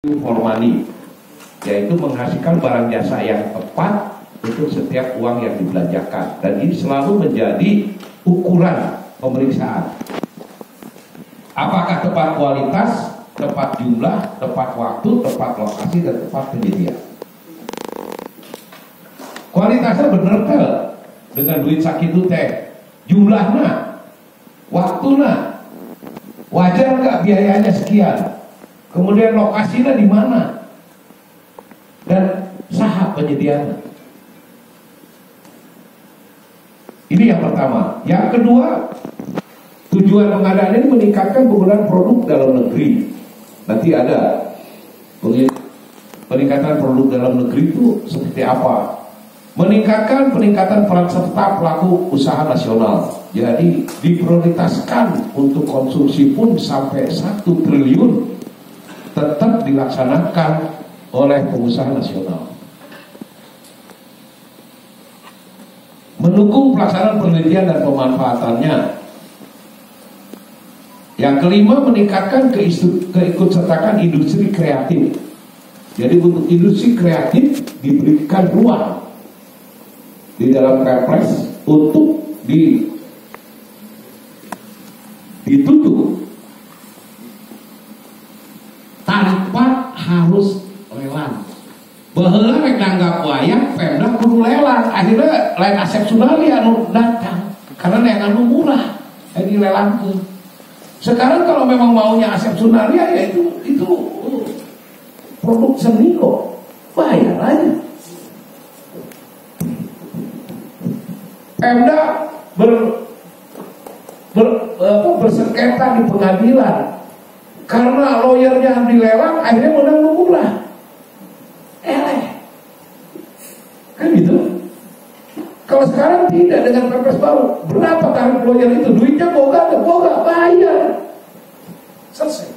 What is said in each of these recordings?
for money, yaitu menghasilkan barang jasa yang tepat untuk setiap uang yang dibelanjakan, dan ini selalu menjadi ukuran pemeriksaan. Apakah tepat kualitas, tepat jumlah, tepat waktu, tepat lokasi, dan tepat penyedia. Kualitasnya bener tel dengan duit sakitu teh, jumlahnya, waktunya, wajar nggak biayanya sekian, kemudian lokasinya di mana, dan saha penyediaannya. Ini yang pertama. Yang kedua, tujuan pengadaan ini meningkatkan penggunaan produk dalam negeri. Nanti ada peningkatan produk dalam negeri itu seperti apa? Meningkatkan peningkatan peran serta pelaku usaha nasional. Jadi diprioritaskan untuk konsumsi pun sampai 1 triliun tetap dilaksanakan oleh pengusaha nasional. Mendukung pelaksanaan penelitian dan pemanfaatannya. Yang kelima, meningkatkan keikutsertaan industri kreatif. Jadi untuk industri kreatif diberikan ruang di dalam Perpres untuk ditutup tanpa harus lelang. Baheula rek nanggap wayang Pemda kudu lelang, akhirnya lain Asep Sunardi anu datang karena yang anu murah dilelangkeun. Sekarang kalau memang maunya Asep Sunardi ya itu produk seni kok, bayar aja. Pemda bersengketa di pengadilan karena lawyernya dilelang, akhirnya menang murah. Kan gitu. Kalau sekarang tidak, dengan Perpres baru, berapa tarif lawyer itu? Duitnya boga, bayar. Selesai.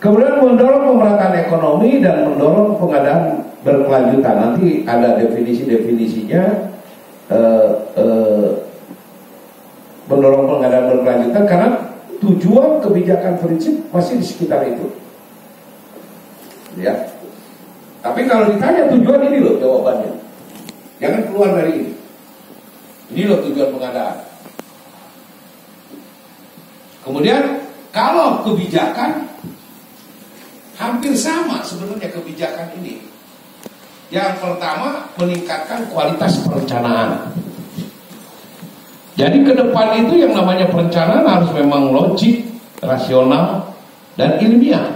Kemudian mendorong pemerataan ekonomi dan mendorong pengadaan berkelanjutan. Nanti ada definisi-definisinya. Mendorong pengadaan berkelanjutan karena tujuan kebijakan prinsip masih di sekitar itu. Ya. Tapi kalau ditanya tujuan, ini loh jawabannya. Jangan keluar dari ini. Ini loh tujuan pengadaan. Kemudian kalau kebijakan hampir sama sebenarnya kebijakan ini. Yang pertama, meningkatkan kualitas perencanaan. Jadi ke depan itu yang namanya perencanaan harus memang logik, rasional, dan ilmiah.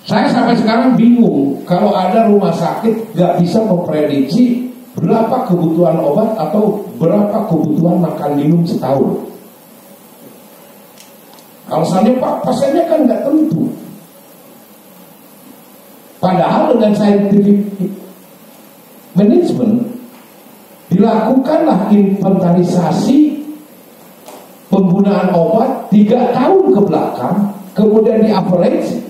Saya sampai sekarang bingung kalau ada rumah sakit gak bisa memprediksi berapa kebutuhan obat atau berapa kebutuhan makan minum setahun. Alasannya Pak, pasiennya kan gak tentu. Padahal dengan scientific management dilakukanlah inventarisasi penggunaan obat 3 tahun ke belakang, kemudian di average,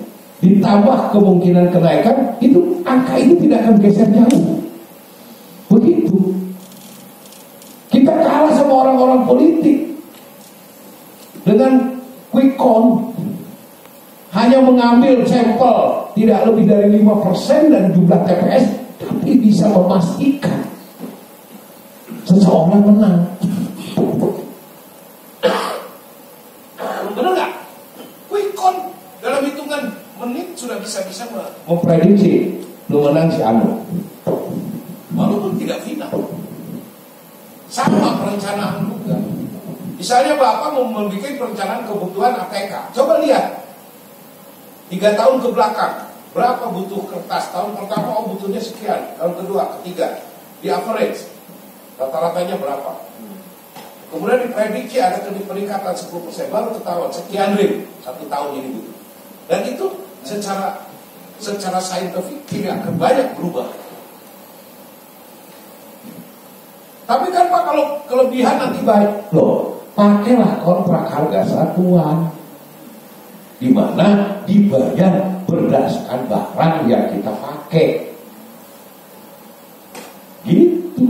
ditambah kemungkinan kenaikan, itu angka ini tidak akan geser jauh. Begitu. Kita kalah sama orang-orang politik dengan quick count, hanya mengambil sampel tidak lebih dari 5% dari jumlah TPS, tapi bisa memastikan seseorang menang. Benar nggak? Quick count dalam hitungan menit sudah bisa memprediksi lu menang si anu, walaupun tidak final. Sama perencanaan juga. Misalnya Bapak mau membuat perencanaan kebutuhan ATK, coba lihat 3 tahun ke belakang berapa butuh kertas. Tahun pertama butuhnya sekian, tahun kedua, ketiga, di average rata-ratanya berapa. Kemudian diprediksi ada peningkatan 10%, baru ketahuan sekian ring 1 tahun ini butuh. Dan itu secara saintifik tidak akan banyak berubah. Tapi kan Pak, kalau kelebihan nanti baik loh, pakailah kontrak harga satuan, di mana dibayar berdasarkan barang yang kita pakai. Gitu.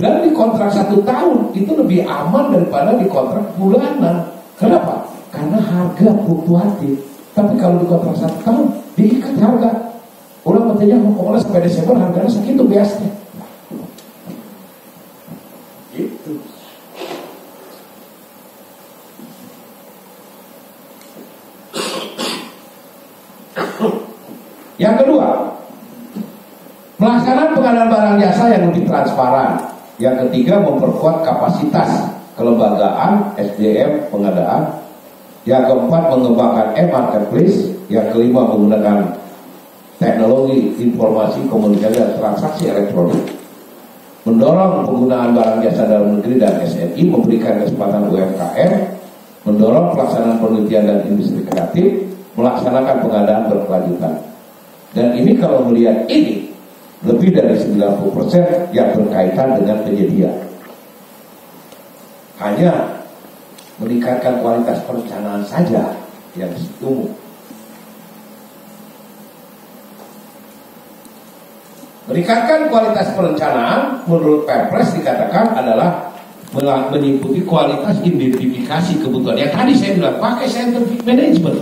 Dan di kontrak 1 tahun itu lebih aman daripada di kontrak bulanan. Kenapa? Karena harga fluktuatif. Tapi kalau di kontrak 1 tahun diikat harga. Orang katanya pokoknya sampai Desember harganya segitu biasanya. Gitu. Yang kedua, melaksanakan pengadaan barang jasa yang lebih transparan. Yang ketiga, memperkuat kapasitas kelembagaan SDM pengadaan. Yang keempat, mengembangkan e-marketplace. Yang kelima, menggunakan teknologi informasi komunikasi dan transaksi elektronik. Mendorong penggunaan barang jasa dalam negeri dan SNI, memberikan kesempatan UMKM, mendorong pelaksanaan penelitian dan industri kreatif, melaksanakan pengadaan berkelanjutan. Dan ini kalau melihat ini, lebih dari 90% yang berkaitan dengan penyedia. Hanya meningkatkan kualitas perencanaan saja yang tumbuh. Meningkatkan kualitas perencanaan menurut Perpres dikatakan adalah mengikuti kualitas identifikasi kebutuhan. Yang tadi saya bilang pakai scientific management.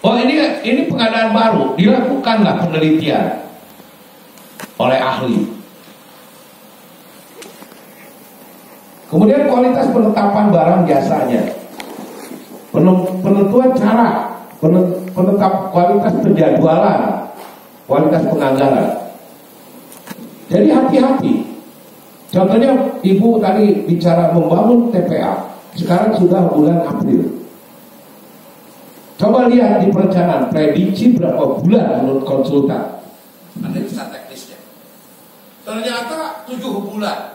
Oh ini pengadaan baru, dilakukanlah penelitian oleh ahli. Kemudian kualitas penetapan barang jasanya, penentuan cara, penetap kualitas penjadwalan, kualitas penganggaran. Jadi hati-hati. Contohnya Ibu tadi bicara membangun TPA, sekarang sudah bulan April. Coba lihat di perencanaan, prediksi berapa bulan menurut konsultan. Anda bisa teknisnya. Ternyata 7 bulan.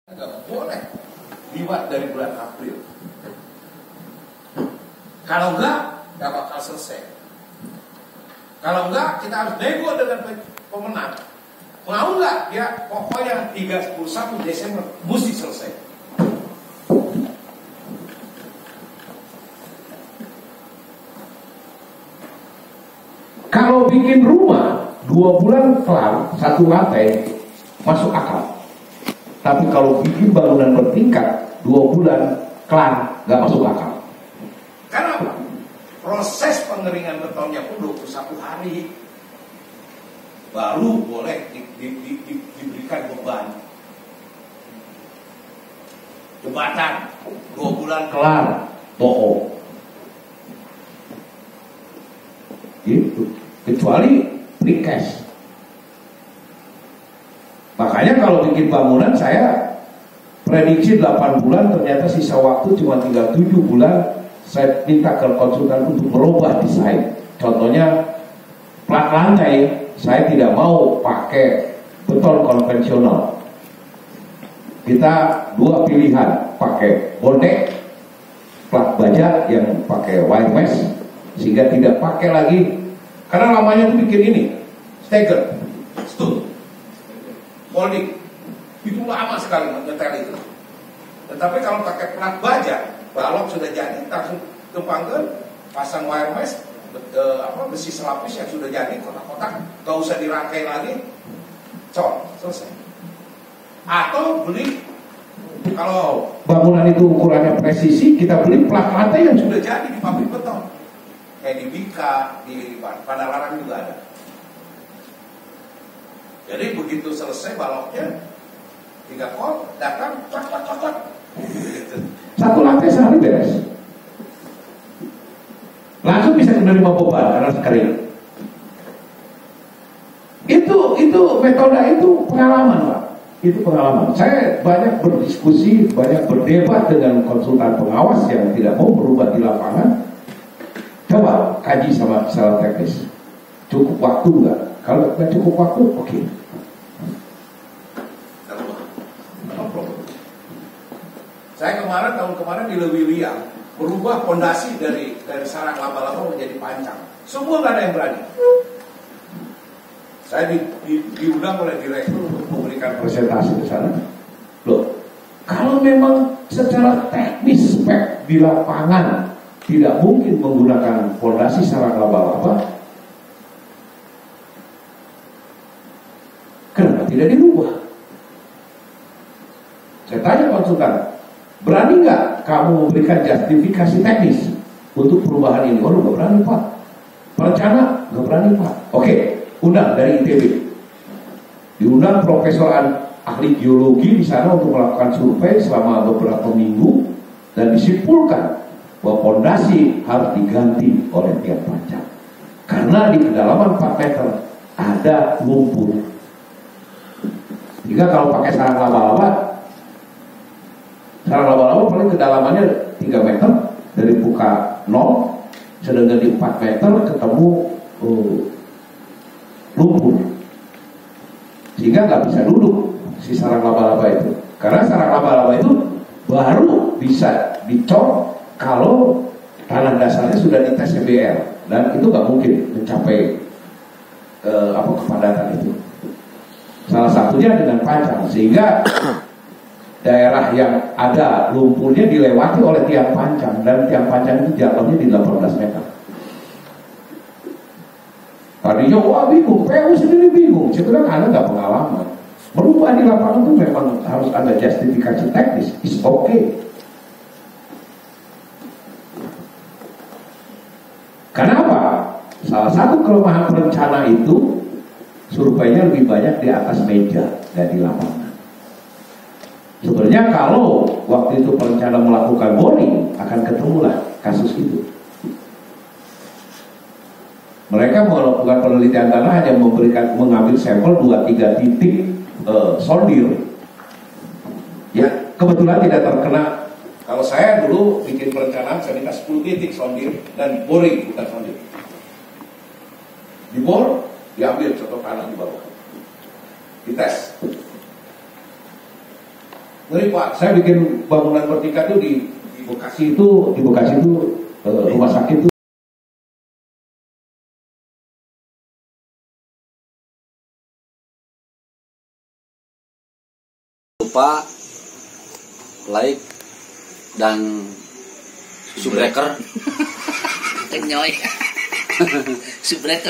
Nggak boleh liwat dari bulan April. Kalau enggak bakal selesai. Kalau enggak, kita harus nego dengan pemenang. Mau nggak? Ya pokoknya 31 Desember mesti selesai. Kalau bikin rumah 2 bulan kelar 1 lantai masuk akal. Tapi kalau bikin bangunan bertingkat 2 bulan kelar nggak masuk akal. Kenapa? Proses pengeringan betonnya pun 21 hari. Baru boleh diberikan beban. Jembatan 2 bulan kelar, bohong. Gitu. Kecuali precast. Makanya kalau bikin bangunan saya prediksi 8 bulan, ternyata sisa waktu cuma tinggal 7 bulan. Saya minta ke konsultan untuk merubah desain. Contohnya plat lantai, saya tidak mau pakai beton konvensional. Kita 2 pilihan, pakai bondek, plat baja yang pakai wire mesh, sehingga tidak pakai lagi. Karena lamanya itu bikin ini, stagger, stone, molding, itu lama sekali nyetel itu. Tetapi kalau pakai plat baja, balok sudah jadi, langsung tumpangkan, pasang wire mesh, besi selapis yang sudah jadi kotak-kotak, gak usah dirangkai lagi, cor, selesai. Atau beli, kalau bangunan itu ukurannya presisi, kita beli plat lantai yang sudah jadi di pabrik beton, kayak di Bika, di Padalarang juga ada. Jadi begitu selesai baloknya, 3 kol, datang, cok, gitu. 1 lantai sehari beres. Langsung bisa menerima beban karena kering. Itu metode itu pengalaman, Pak. Itu pengalaman. Saya banyak berdiskusi, banyak berdebat dengan konsultan pengawas yang tidak mau berubah di lapangan. Coba kaji sama secara teknis. Cukup waktu enggak? Kalau nggak cukup waktu, oke. Saya tahun kemarin di Lewiliang berubah fondasi dari sarang laba-laba menjadi pancang. Semua nggak ada yang berani. Saya diundang oleh direktur untuk memberikan presentasi ke sana. Kalau memang secara teknis spek di lapangan tidak mungkin menggunakan fondasi sarang laba-laba, kenapa tidak dirubah? Saya tanya konsultan, berani nggak kamu memberikan justifikasi teknis untuk perubahan ini? Waduh, nggak berani Pak. Perencana nggak berani Pak. Oke, undang dari ITB, diundang profesor ahli geologi di sana untuk melakukan survei selama beberapa minggu dan disimpulkan bahwa fondasi harus diganti oleh tiap panjang karena di kedalaman 4 meter ada lumpur. Jika kalau pakai sarang laba-laba paling kedalamannya 3 meter dari muka 0, sedangkan di 4 meter ketemu lumpur, sehingga nggak bisa duduk si sarang laba-laba itu. Karena sarang laba-laba itu baru bisa dicor kalau tanah dasarnya sudah dites CBR, dan itu nggak mungkin mencapai kepadatan itu. Salah satunya dengan panjang, sehingga daerah yang ada lumpurnya dilewati oleh tiang panjang, dan tiang panjang itu jatuhnya di 18 meter. Tadinya wah bingung, PU sendiri bingung. Sebenarnya Anda nggak pengalaman. Merubah di lapangan itu memang harus ada justifikasi teknis. It's okay. Kenapa? Salah satu kelemahan perencana itu surveinya lebih banyak di atas meja dan di lapangan. Sebenarnya kalau waktu itu perencana melakukan boring, akan ketemulah kasus itu. Mereka melakukan penelitian tanah hanya mengambil sampel 2-3 titik sondir. Ya, kebetulan tidak terkena. Kalau saya dulu bikin perencanaan, saya minta 10 titik sondir dan boring, bukan sondir. Dibor, diambil contoh tanah di bawah, dites. Ngeri Pak, saya bikin bangunan vertikal itu di Bekasi itu, rumah sakit itu. Lupa like dan subbreaker. Kenyoy. Subrek.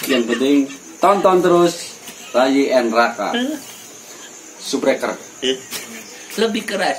Yang penting tonton terus Rayi and Raka. Subbreaker. Lebih keras.